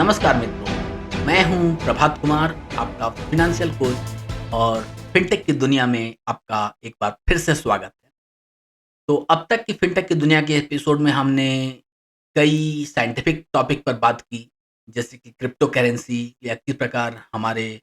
नमस्कार मित्रों, मैं हूं प्रभात कुमार, आपका फ़ाइनेंशियल कोच और फ़िनटेक की दुनिया में आपका एक बार फिर से स्वागत है। तो अब तक की फ़िनटेक की दुनिया के एपिसोड में हमने कई साइंटिफिक टॉपिक पर बात की, जैसे कि क्रिप्टो करेंसी या किस प्रकार हमारे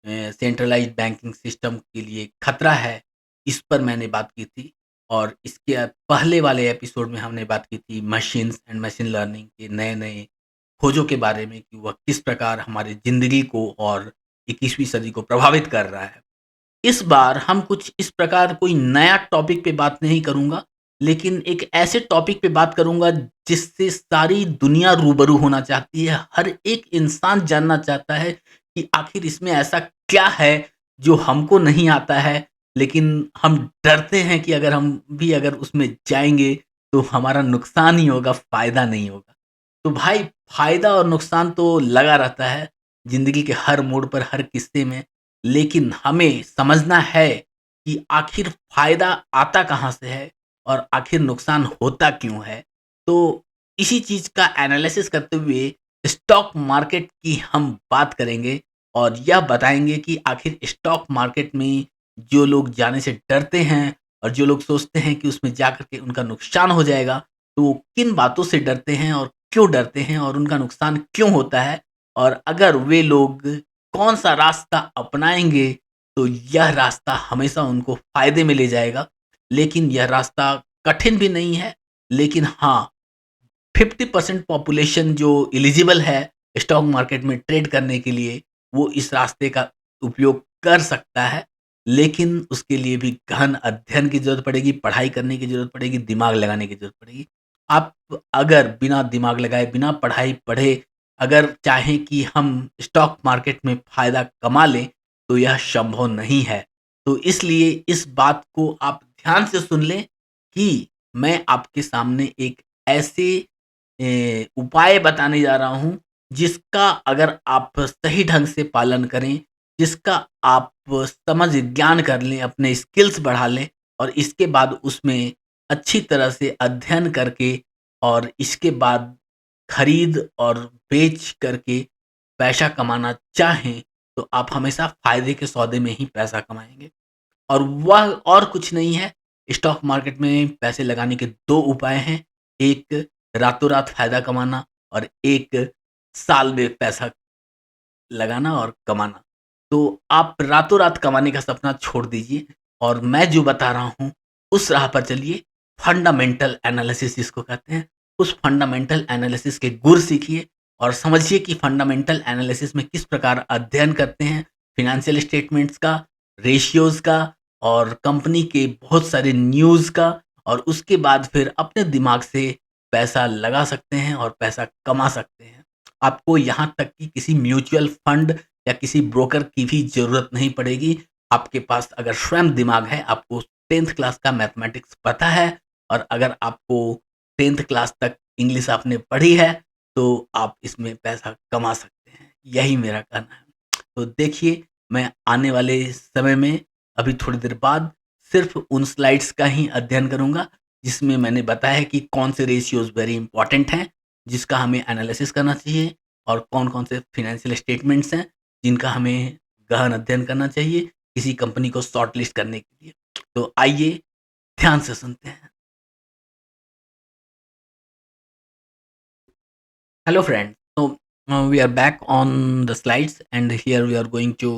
सेंट्रलाइज़्ड बैंकिंग सिस्टम के लिए खतरा है, इस पर मैंने बात की थी। और इसके पहले वाले एपिसोड में हमने बात की थी मशीन्स एंड मशीन लर्निंग के नए-नए खोजों के बारे में कि वह किस प्रकार हमारी ज़िंदगी को और 21वीं सदी को प्रभावित कर रहा है। इस बार हम कुछ इस प्रकार कोई नया टॉपिक पे बात नहीं करूँगा, लेकिन एक ऐसे टॉपिक पे बात करूँगा जिससे सारी दुनिया रूबरू होना चाहती है। हर एक इंसान जानना चाहता है कि आखिर इसमें ऐसा क्या है जो हमको नहीं आता है, लेकिन हम डरते हैं कि अगर उसमें जाएँगे तो हमारा नुकसान ही होगा, फ़ायदा नहीं होगा। तो भाई फ़ायदा और नुकसान तो लगा रहता है ज़िंदगी के हर मोड़ पर, हर किस्से में। लेकिन हमें समझना है कि आखिर फ़ायदा आता कहाँ से है और आखिर नुकसान होता क्यों है? तो इसी चीज़ का एनालिसिस करते हुए स्टॉक मार्केट की हम बात करेंगे और यह बताएँगे कि आखिर स्टॉक मार्केट में जो लोग जाने से डरते हैं और जो लोग सोचते हैं कि उसमें जाकर के उनका नुकसान हो जाएगा, तो वो किन बातों से डरते हैं और क्यों डरते हैं और उनका नुकसान क्यों होता है? और अगर वे लोग कौन-सा रास्ता अपनाएँगे, तो यह रास्ता हमेशा उनको फ़ायदे में ले जाएगा। लेकिन यह रास्ता कठिन भी नहीं है, लेकिन हाँ, 50% पॉपुलेशन जो एलिजिबल है स्टॉक मार्केट में ट्रेड करने के लिए, वो इस रास्ते का उपयोग कर सकता है। लेकिन उसके लिए भी गहन अध्ययन की ज़रूरत पड़ेगी, पढ़ाई करने की ज़रूरत पड़ेगी, दिमाग लगाने की ज़रूरत पड़ेगी। आप अगर बिना दिमाग लगाए, बिना पढ़ाई पढ़े अगर चाहें कि हम स्टॉक मार्केट में फ़ायदा कमा लें, तो यह संभव नहीं है। तो इसलिए इस बात को आप ध्यान से सुन लें कि मैं आपके सामने एक ऐसे उपाय बताने जा रहा हूँ, जिसका अगर आप सही ढंग से पालन करें, जिसका आप समझ ज्ञान कर लें, अपने स्किल्स बढ़ा लें और इसके बाद उसमें अच्छी तरह से अध्ययन करके और इसके बाद खरीद और बेच करके पैसा कमाना चाहें, तो आप हमेशा फ़ायदे के सौदे में ही पैसा कमाएँगे। और वह और कुछ नहीं है, स्टॉक मार्केट में पैसे लगाने के 2 उपाय हैं। एक रातों-रात फ़ायदा कमाना और एक साल में पैसा लगाना और कमाना। तो आप रातों-रात कमाने का सपना छोड़ दीजिए और मैं जो बता रहा हूँ, उस राह पर चलिए। फंडामेंटल एनालिसिस जिसको कहते हैं, उस फंडामेंटल एनालिसिस के गुर सीखिए और समझिए कि फंडामेंटल एनालिसिस में किस प्रकार अध्ययन करते हैं, फ़ाइनेंशियल स्टेटमेंट्स का, रेशियोज़ का और कंपनी के बहुत सारे न्यूज़ का, और उसके बाद फिर अपने दिमाग से पैसा लगा सकते हैं और पैसा कमा सकते हैं। आपको यहाँ तक कि किसी म्यूचुअल फंड या किसी ब्रोकर की भी ज़रूरत नहीं पड़ेगी। आपके पास अगर स्वयं दिमाग है, आपको 10th क्लास का मैथमेटिक्स पता है और अगर आपको 10th क्लास तक इंग्लिश आपने पढ़ी है, तो आप इसमें पैसा कमा सकते हैं। यही मेरा कहना है। तो देखिए, मैं आने वाले समय में अभी थोड़ी देर बाद सिर्फ़ उन स्लाइड्स का ही अध्ययन करूँगा, जिसमें मैंने बताया है कि कौन से रेशियोज़ वेरी इंपॉर्टेंट हैं, जिसका हमें एनालिसिस करना चाहिए और कौन-कौन से फ़ाइनेंशियल स्टेटमेंट्स हैं, जिनका हमें गहन अध्ययन करना चाहिए, किसी कंपनी को शॉर्टलिस्ट करने के लिए। तो आइए ध्यान से सुनते हैं। Hello friends. So we are back on the slides and here we are going to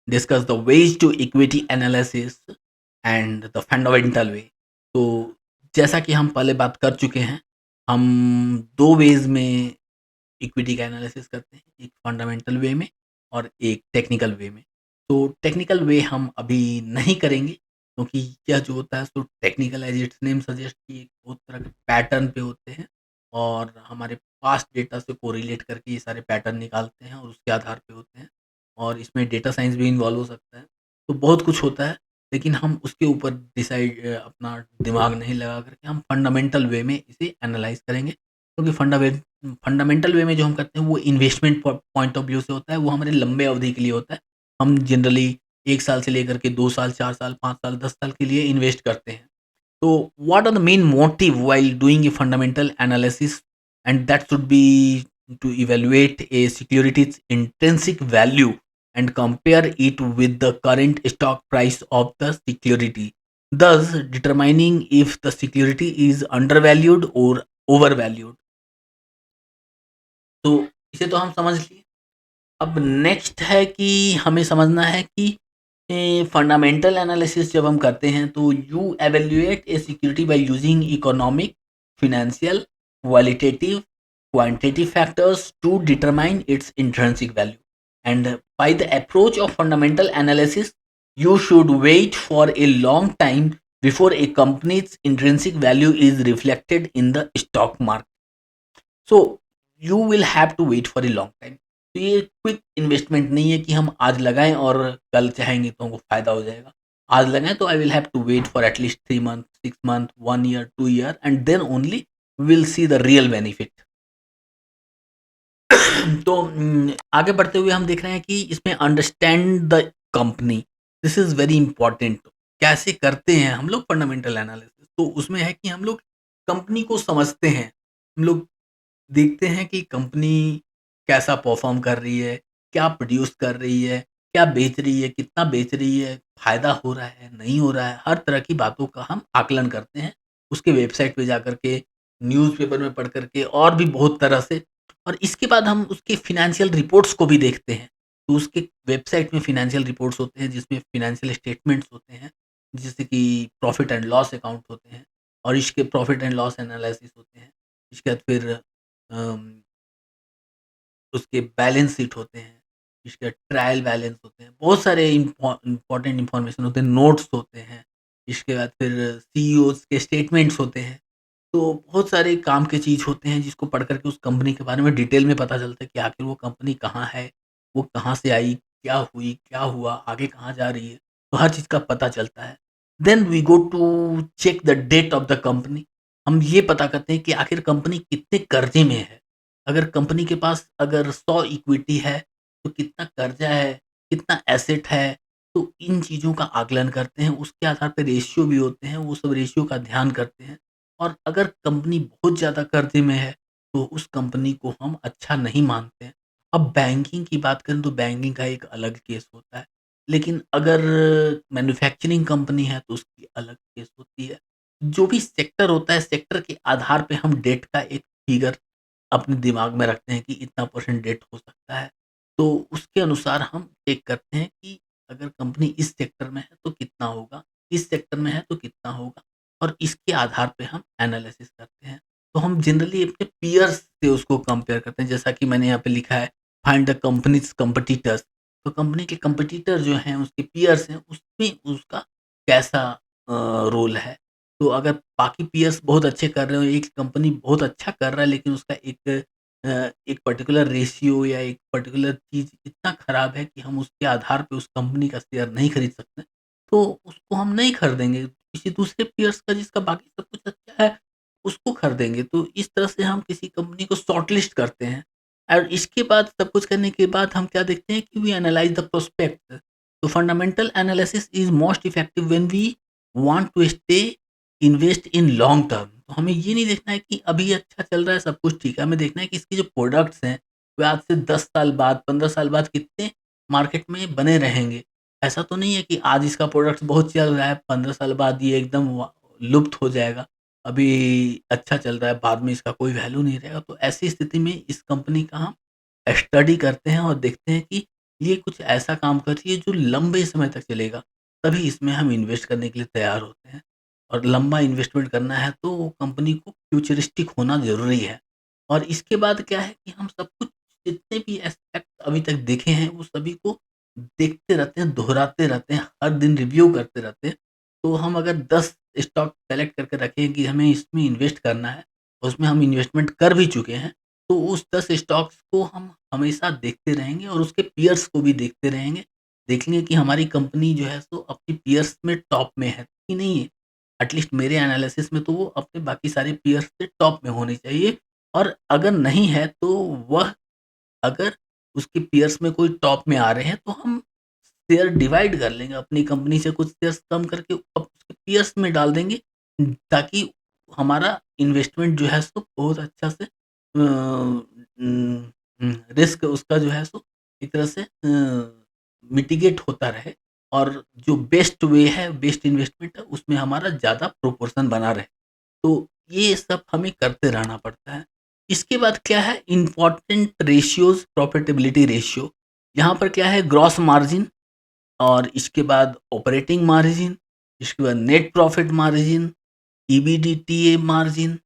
discuss the ways to equity analysis and the fundamental way. तो जैसा कि हम पहले बात कर चुके हैं, हम 2 वेज़ में इक्विटी का एनालिसिस करते हैं, एक फंडामेंटल वे में और एक टेक्निकल वे में। तो टेक्निकल वे हम अभी नहीं करेंगे क्योंकि यह जो होता है so technical as it's name suggest कि एक बहुत तरह के पैटर्न पे होते हैं और हमारे पास्ट डेटा से कोरिलेट करके ये सारे पैटर्न निकालते हैं और उसके आधार पे होते हैं और इसमें डेटा साइंस भी इन्वॉल्व हो सकता है। तो बहुत कुछ होता है, लेकिन हम उसके ऊपर अपना दिमाग नहीं लगा करके हम फंडामेंटल वे में इसे एनालाइज़ करेंगे क्योंकि फंडामेंटल वे में जो हम करते हैं वो इन्वेस्टमेंट पॉइंट ऑफ व्यू से होता है, वो हमारे लंबे अवधि के लिए होता है। हम जनरली 1 साल से लेकर के 2 साल, 4 साल, 5 साल, 10 साल के लिए इन्वेस्ट करते हैं। तो what are the main motive while doing a fundamental analysis and that should be to evaluate a security's intrinsic value and compare it with the current stock price of the security, thus determining if the security is undervalued or overvalued. तो इसे तो हम समझ लिए। अब next है कि हमें समझना है कि फंडामेंटल एनालिसिस जब हम करते हैं तो you evaluate A security by using economic, financial, qualitative, quantitative factors to determine its intrinsic value. And by the approach of fundamental analysis, you should wait for a long time before a company's intrinsic value is reflected in the stock market. So you will have to wait for a long time. तो ये quick investment नहीं है कि हम आज लगाएं और कल चाहेंगे तो हमको फायदा हो जाएगा। आज लगाएं तो I will have to wait for at least 3 month, 6 month, 1 year, 2 year and then only will see the real benefit. तो आगे बढ़ते हुए हम देख रहे हैं कि इसमें understand the company, this is very important. कैसे करते हैं हम लोग फंडामेंटल एनालिसिस? तो उसमें है कि हम लोग कंपनी को समझते हैं, हम लोग देखते हैं कि कंपनी कैसा परफॉर्म कर रही है, क्या प्रोड्यूस कर रही है, क्या बेच रही है, कितना बेच रही है, फ़ायदा हो रहा है, नहीं हो रहा है, हर तरह की बातों का हम आकलन करते हैं। उसके वेबसाइट पे जाकर के, न्यूज़पेपर में पढ़ कर के और भी बहुत तरह से। और इसके बाद हम उसके फ़ाइनेंशियल रिपोर्ट्स को भी देखते हैं। तो उसके वेबसाइट में फ़ाइनेंशियल रिपोर्ट्स होते हैं जिसमें फ़ाइनेंशियल स्टेटमेंट्स होते हैं, जैसे कि प्रॉफ़िट एंड लॉस अकाउंट होते हैं और इसके प्रॉफ़िट एंड लॉस एनालिसिस होते हैं। इसके बाद फिर अम, उसके बैलेंस शीट होते हैं, इसके ट्रायल बैलेंस होते हैं, बहुत सारे इम्पोर्टेंट इन्फॉर्मेशन होते हैं, नोट्स होते हैं, इसके बाद फिर सीईओज़ के स्टेटमेंट्स होते हैं। तो बहुत सारे काम के चीज़ होते हैं जिसको पढ़ कर के उस कंपनी के बारे में डिटेल में पता चलता है कि आखिर वो कंपनी कहाँ है, वो कहाँ से आई, क्या हुई, क्या हुआ, आगे कहाँ जा रही है, तो हर चीज़ का पता चलता है। Then we go to check the debt of the company. हम ये पता करते हैं कि आखिर कंपनी कितने कर्जे में है। अगर कंपनी के पास अगर 100 इक्विटी है, तो कितना कर्जा है, कितना एसेट है, तो इन चीज़ों का आकलन करते हैं। उसके आधार पे रेशियो भी होते हैं, वो सब रेशियो का ध्यान करते हैं। और अगर कंपनी बहुत ज़्यादा कर्जे में है, तो उस कंपनी को हम अच्छा नहीं मानते हैं। अब बैंकिंग की बात करें तो बैंकिंग का एक अलग केस होता है। लेकिन अगर मैन्युफैक्चरिंग कंपनी है तो उसकी अलग केस होती है। जो भी सेक्टर होता है, सेक्टर के आधार पे हम डेट का एक फिगर अपने दिमाग में रखते हैं कि इतना परसेंट डेट हो सकता है। तो उसके अनुसार हम चेक करते हैं कि अगर कंपनी इस सेक्टर में है तो कितना होगा, इस सेक्टर में है तो कितना होगा और इसके आधार पे हम एनालिसिस करते हैं। तो हम जनरली अपने पीयर्स से उसको कंपेयर करते हैं, जैसा कि मैंने यहाँ पे लिखा है फाइंड द कंपनीज़ कॉम्पिटिटर्स। तो कंपनी के कॉम्पिटिटर जो हैं, उसके पीयर्स हैं, उसमें उसका कैसा रोल है। तो अगर बाकी पीयर्स बहुत अच्छे कर रहे हो, एक कंपनी बहुत अच्छा कर रहा है लेकिन उसका एक पर्टिकुलर रेशियो या एक पर्टिकुलर चीज़ इतना खराब है कि हम उसके आधार पे उस कंपनी का शेयर नहीं खरीद सकते, तो उसको हम नहीं खरीदेंगे। किसी दूसरे पीयर्स का जिसका बाकी सब कुछ अच्छा है, उसको खरीदेंगे। तो इस तरह से हम किसी कंपनी को शॉर्टलिस्ट करते हैं। और इसके बाद सब कुछ करने के बाद हम क्या देखते हैं कि वी एनालाइज़ द प्रोस्पेक्ट। तो fundamental analysis is most effective when we want to stay invest in long term. तो हमें ये नहीं देखना है कि अभी अच्छा चल रहा है, सब कुछ ठीक है। हमें देखना है कि इसके जो प्रोडक्ट्स हैं, वे आज से 10 साल बाद, 15 साल बाद कितने मार्केट में बने रहेंगे। ऐसा तो नहीं है कि आज इसका प्रोडक्ट बहुत चल रहा है, 15 साल बाद ये एकदम लुप्त हो जाएगा। अभी अच्छा चल रहा है, बाद में इसका कोई वैल्यू नहीं रहेगा। तो ऐसी स्थिति में इस कंपनी का हम स्टडी करते हैं और देखते हैं कि ये कुछ ऐसा काम कर रही है जो लंबे समय तक चलेगा, तभी इसमें हम इन्वेस्ट करने के लिए तैयार होते हैं। और लंबा इन्वेस्टमेंट करना है तो कंपनी को फ्यूचरिस्टिक होना ज़रूरी है। और इसके बाद क्या है कि हम सब कुछ जितने भी एस्पेक्ट अभी तक देखे हैं, वो सभी को देखते रहते हैं, दोहराते रहते हैं, हर दिन रिव्यू करते रहते हैं। तो हम अगर 10 स्टॉक सेलेक्ट करके रखें कि हमें इसमें इन्वेस्ट करना है, उसमें हम इन्वेस्टमेंट कर भी चुके हैं, तो उस 10 स्टॉक्स को हम हमेशा देखते रहेंगे और उसके पीयर्स को भी देखते रहेंगे। देखेंगे कि हमारी कंपनी जो है सो अपनी पीयर्स में टॉप में है कि नहीं है। एटलीस्ट मेरे एनालिसिस में तो वो अपने बाकी सारे पीयर्स से टॉप में होनी चाहिए। और अगर नहीं है तो वह, अगर उसके पीयर्स में कोई टॉप में आ रहे हैं तो हम शेयर डिवाइड कर लेंगे, अपनी कंपनी से कुछ शेयर्स कम करके अब उसके पीयर्स में डाल देंगे, ताकि हमारा इन्वेस्टमेंट जो है सो बहुत अच्छा से रिस्क उसका जो है सो एक तरह से मिटिगेट होता रहे और जो बेस्ट वे है, बेस्ट इन्वेस्टमेंट है, उसमें हमारा ज़्यादा प्रोपोर्शन बना रहे। तो ये सब हमें करते रहना पड़ता है। इसके बाद क्या है, इम्पोर्टेंट रेशियोज़, प्रॉफिटेबिलिटी रेशियो। यहाँ पर क्या है, ग्रॉस मार्जिन और इसके बाद ऑपरेटिंग मार्जिन, इसके बाद नेट प्रॉफिट मार्जिन, ईबीडीटीए मार्जिन।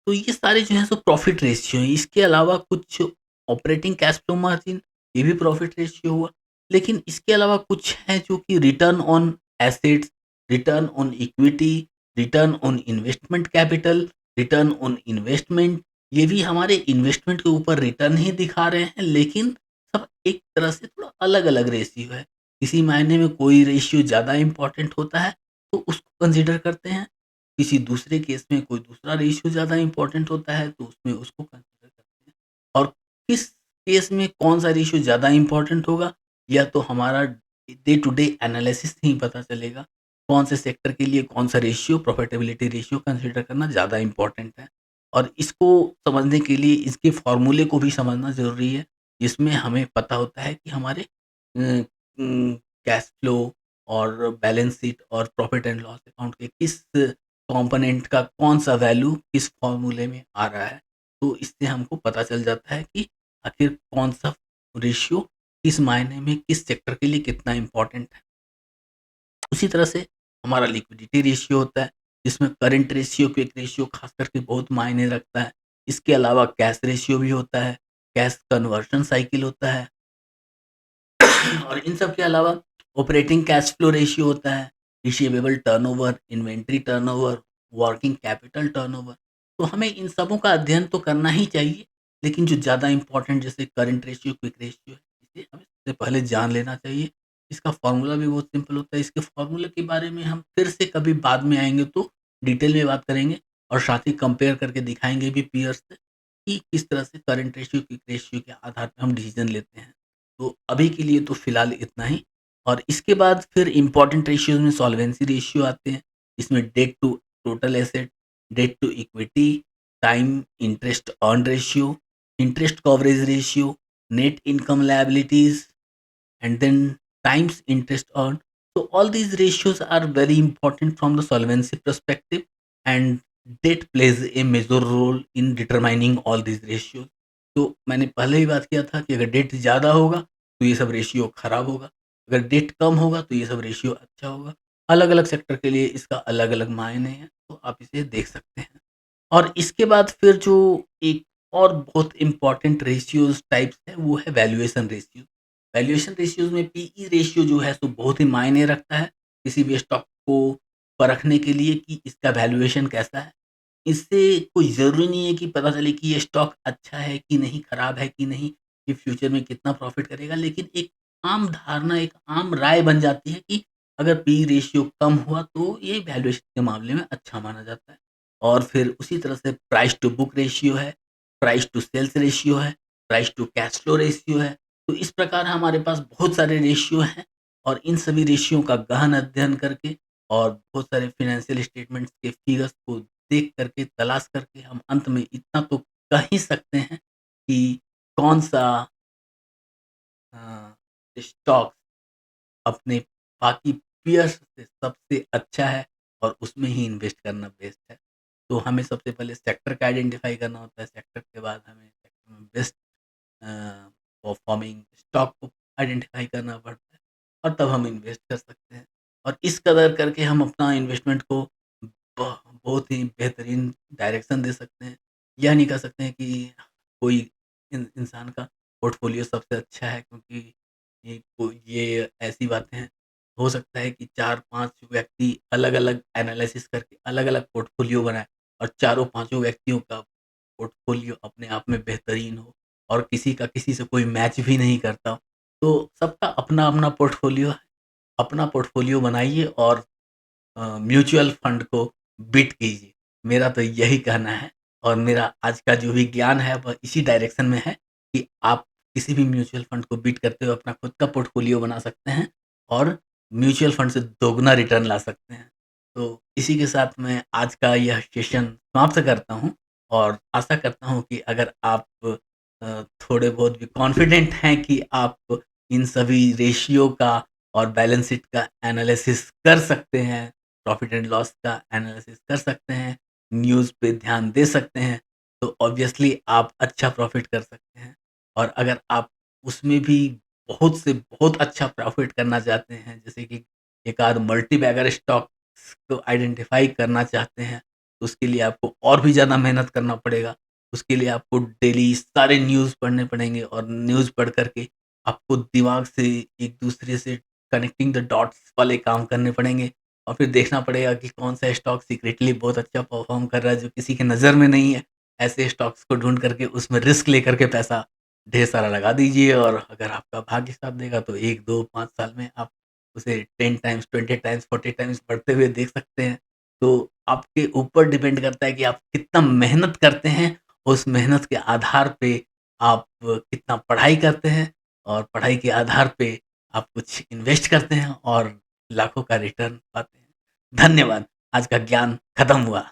तो ये सारे जो है सो प्रॉफिट रेशियो हैं। इसके अलावा कुछ ऑपरेटिंग कैश फ्लो मार्जिन, ये भी प्रॉफिट रेशियो हुआ। लेकिन इसके अलावा कुछ हैं जो कि return on assets, return on equity, return on investment capital, return on investment. ये भी हमारे इन्वेस्टमेंट के ऊपर रिटर्न ही दिखा रहे हैं, लेकिन सब एक तरह से थोड़ा अलग अलग रेशियो है। किसी मायने में कोई रेशियो ज़्यादा इंपॉर्टेंट होता है तो उसको कंसिडर करते हैं, किसी दूसरे केस में कोई दूसरा रेशियो ज़्यादा इम्पोर्टेंट होता है तो उसमें उसको कंसिडर करते हैं। और किस केस में कौन सा रेशियो ज़्यादा इम्पोर्टेंट होगा, या तो हमारा डे टू डे एनालिसिस ही पता चलेगा कौन से सेक्टर के लिए कौन सा रेशियो, प्रॉफिटेबिलिटी रेशियो कंसिडर करना ज़्यादा इम्पोर्टेंट है। और इसको समझने के लिए इसके फॉर्मूले को भी समझना ज़रूरी है, जिसमें हमें पता होता है कि हमारे कैश फ्लो और बैलेंस शीट और प्रॉफिट एंड लॉस अकाउंट के किस कंपोनेंट का कौन सा वैल्यू किस फॉर्मूले में आ रहा है। तो इससे हमको पता चल जाता है कि आखिर कौन सा रेशियो किस मायने में किस सेक्टर के लिए कितना इम्पोर्टेंट है। उसी तरह से हमारा लिक्विडिटी रेशियो होता है, जिसमें करंट रेशियो क्विक रेशियो खास करके बहुत मायने रखता है। इसके अलावा कैश रेशियो भी होता है, कैश कन्वर्शन साइकिल होता है। और इन सब के अलावा ऑपरेटिंग कैश फ्लो रेशियो होता है, receivable turnover, inventory turnover, working capital turnover. तो हमें इन सबों का अध्ययन तो करना ही चाहिए, लेकिन जो ज़्यादा इंपॉर्टेंट जैसे करंट रेशियो, क्विक रेशियो है, इसे हमें सबसे पहले जान लेना चाहिए। इसका फॉर्मूला भी बहुत सिंपल होता है। इसके फॉर्मूले के बारे में हम फिर से कभी बाद में आएंगे तो डिटेल में बात करेंगे, और साथ ही कंपेयर करके दिखाएंगे भी पीयर्स से कि किस तरह से करंट रेशियो, क्विक रेशियो के आधार पर हम डिसीजन लेते हैं। तो अभी के लिए तो फिलहाल इतना ही। और इसके बाद फिर इंपॉर्टेंट रेशियोज में सॉल्वेंसी रेशियो आते हैं। इसमें debt to total asset, debt to equity, time interest earn ratio, interest coverage ratio, net income liabilities, and then times interest earned. So all these ratios are very important from the solvency perspective, and debt plays a major role in determining all these ratios. तो मैंने पहले ही बात किया था कि अगर date ज़्यादा होगा तो ये सब रेशियो खराब होगा, अगर डेट कम होगा तो ये सब रेशियो अच्छा होगा। अलग अलग सेक्टर के लिए इसका अलग अलग मायने हैं, तो आप इसे देख सकते हैं। और इसके बाद फिर जो एक और बहुत इम्पोर्टेंट रेशियोज टाइप्स है वो है वैल्यूएशन रेशियो। वैल्यूएशन रेशियोज में पीई रेशियो जो है सो बहुत ही मायने रखता है किसी भी स्टॉक को परखने के लिए कि इसका वैल्यूएशन कैसा है। इससे कोई ज़रूरी नहीं है कि पता चले कि ये स्टॉक अच्छा है कि नहीं, खराब है कि नहीं, ये फ्यूचर में कितना प्रॉफिट करेगा, लेकिन एक आम धारणा, एक आम राय बन जाती है कि अगर पी रेशियो कम हुआ तो ये वैल्यूएशन के मामले में अच्छा माना जाता है। और फिर उसी तरह से प्राइस टू बुक रेशियो है, प्राइस टू सेल्स रेशियो है, price to cash flow ratio है। तो इस प्रकार हमारे पास बहुत सारे रेशियो हैं, और इन सभी रेशियो का गहन अध्ययन करके और बहुत सारे फाइनेंशियल स्टेटमेंट्स के फिगर्स को देख करके, तलाश करके, हम अंत में इतना तो कह ही सकते हैं कि कौन-सा स्टॉक अपने बाकी पीयर्स से सबसे अच्छा है और उसमें ही इन्वेस्ट करना बेस्ट है। तो हमें सबसे पहले सेक्टर का आइडेंटिफ़ाई करना होता है, सेक्टर के बाद हमें सेक्टर में बेस्ट अ, परफॉर्मिंग स्टॉक को आइडेंटिफ़ाई करना पड़ता है, और तब हम इन्वेस्ट कर सकते हैं। और इस कदर करके हम अपना इन्वेस्टमेंट को बहुत ही बेहतरीन डायरेक्शन दे सकते हैं। यह नहीं कह सकते हैं कि कोई इंसान का पोर्टफोलियो सबसे अच्छा है, क्योंकि ये ऐसी बातें हैं। हो सकता है कि 4-5 व्यक्ति अलग-अलग एनालिसिस करके अलग-अलग पोर्टफोलियो बनाएँ, और चारों पाँचों व्यक्तियों का पोर्टफोलियो अपने आप में बेहतरीन हो, और किसी का किसी से कोई मैच भी नहीं करता हो। तो सबका अपना-अपना पोर्टफोलियो है। अपना पोर्टफोलियो बनाइए और म्यूचुअल फंड को बीट कीजिए। मेरा तो यही कहना है, और मेरा आज का जो भी ज्ञान है वह इसी डायरेक्शन में है कि आप किसी भी म्यूचुअल फंड को बीट करते हुए अपना खुद का पोर्टफोलियो बना सकते हैं, और म्यूचुअल फंड से दोगुना रिटर्न ला सकते हैं। तो इसी के साथ मैं आज का यह सेशन समाप्त करता हूँ। और आशा करता हूँ कि अगर आप थोड़े बहुत भी कॉन्फिडेंट हैं कि आप इन सभी रेशियो का और बैलेंस शीट का एनालिसिस कर सकते हैं, प्रॉफ़िट एंड लॉस का एनालिसिस कर सकते हैं, न्यूज़ पे ध्यान दे सकते हैं, तो ऑब्वियसली आप अच्छा प्रॉफ़िट कर सकते हैं। और अगर आप उसमें भी बहुत से बहुत अच्छा प्रॉफ़िट करना चाहते हैं, जैसे कि एक आध मल्टी बैगर स्टॉक्स को आइडेंटिफ़ाई करना चाहते हैं, तो उसके लिए आपको और भी ज़्यादा मेहनत करना पड़ेगा। उसके लिए आपको डेली सारे न्यूज़ पढ़ने पड़ेंगे और न्यूज़ पढ़ कर के आपको दिमाग से एक दूसरे से कनेक्टिंग द डॉट्स वाले काम करने पड़ेंगे और फिर देखना पड़ेगा कि कौन सा स्टॉक सीक्रेटली बहुत अच्छा परफॉर्म कर रहा है जो किसी के नज़र में नहीं है। ऐसे स्टॉक्स को ढूंढ करके उसमें रिस्क लेकर के पैसा ढेर सारा लगा दीजिए और अगर आपका भाग्य साथ देगा तो 1, 2, 5 साल में आप उसे 10 टाइम्स, 20 टाइम्स, 40 टाइम्स बढ़ते हुए देख सकते हैं। तो आपके ऊपर डिपेंड करता है कि आप कितना मेहनत करते हैं, उस मेहनत के आधार पे आप कितना पढ़ाई करते हैं और पढ़ाई के आधार पे आप कुछ इन्वेस्ट करते हैं और लाखों का रिटर्न पाते हैं। धन्यवाद। आज का ज्ञान खत्म हुआ।